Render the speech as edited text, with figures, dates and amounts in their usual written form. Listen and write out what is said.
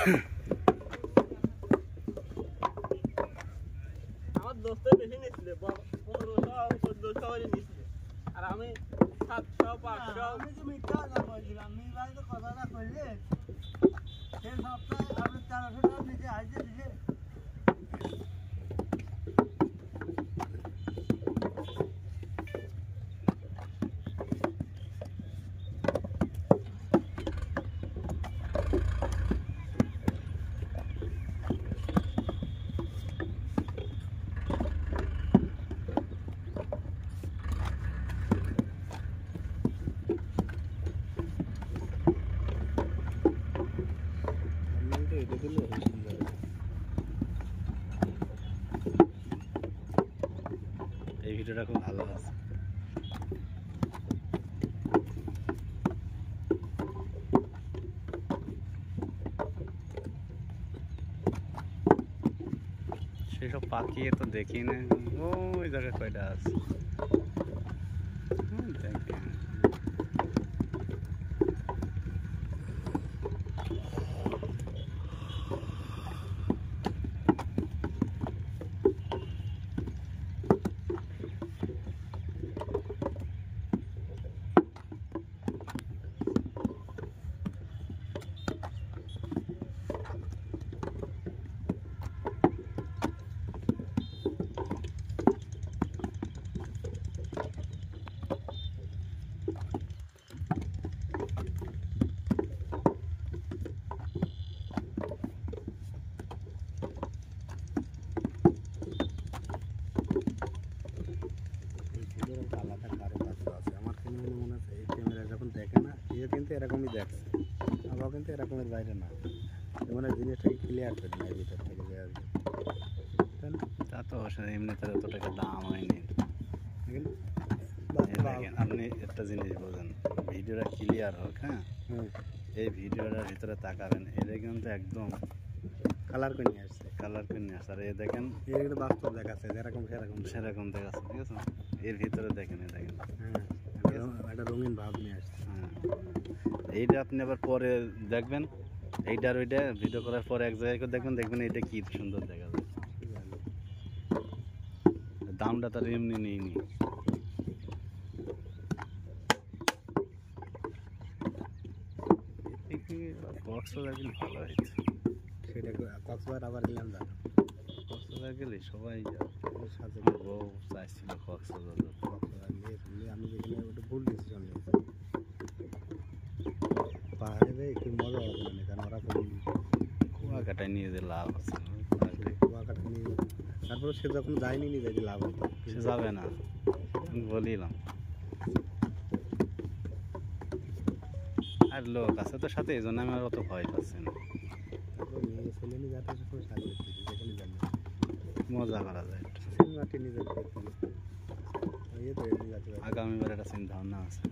আমার দোস্ত বেশি নিচ্ছিল 1500-1400 নিচ্ছিল আর আমি 700-500 আমি যে মিথ্যা কথা বলছিলাম আমি ভাই তো কথাটা কইলে সেই সপ্তাহে আপনি 1300 টাকা নিচে আইতে দিলে এই ভিডিওটা খুব ভালো আছে। সেসব পাখি তো দেখি না, ওই জায়গায় কয়টা আছে দেখি। আলাদা কারো কাছে আছে, আমার কিন্তু মনে হচ্ছে এই ক্যামেরা যখন দেখে না এ কিন্তু এরকমই দেখছে, আমরাও কিন্তু এরকমের বাইরে না, মানে জিনিসটাকে ক্লিয়ার করি না ভিতর থেকে যে আসবে। তা তো অবশ্যই এমনিতে অত টাকা দাম হয়নি। আপনি একটা জিনিস বোঝেন, ভিডিওটা ক্লিয়ার হোক, হ্যাঁ এই ভিডিওটার ভিতরে তাকাবেন, এটা কিন্তু একদম কালার করে নিয়ে আসছে, কালার করে নিয়ে আসছে। আর এ দেখেন এর কিন্তু বাস্তব দেখাচ্ছে যেরকম সেরকম দেখাচ্ছে, ঠিক আছে। এর ভিতরে দেখেন, এ দেখেন একটা রঙিন ভাব নিয়ে আসছে। হ্যাঁ, এইটা আপনি আবার পরে দেখবেন, এইটার ওইটা ভিডিও করার পরে এক জায়গায় করে দেখবেন এইটা কি সুন্দর দেখা যায়। দামটা তার এমনি নেইনি। কক্সবাজার গেলে ভালো হয়েছে, সেটা কক্সবাজার আবার গেলাম জানো, কক্সবাজার গেলে সবাই সাথে বউ চাইছিল কক্সবাজার নিয়ে, আমি যেখানে ওটা ভুল ডিসিশন নিয়েছি। পাহাড়ে একটু মজা হবে না, কারণ ওরা কুয়াকাটায় নিয়ে যে লাভ আছে, কুয়াকাটা নিয়ে তারপরে সে যখন যায়নি নিয়ে যাই লাভ হতো, সে যাবে না বলিলাম। আর লোক আছে তো সাথে, এই জন্য আমি আর অত ভয় পাচ্ছি না। মজা করা যায়, আগামীবার একটা চিন্তা ভাবনা আছে,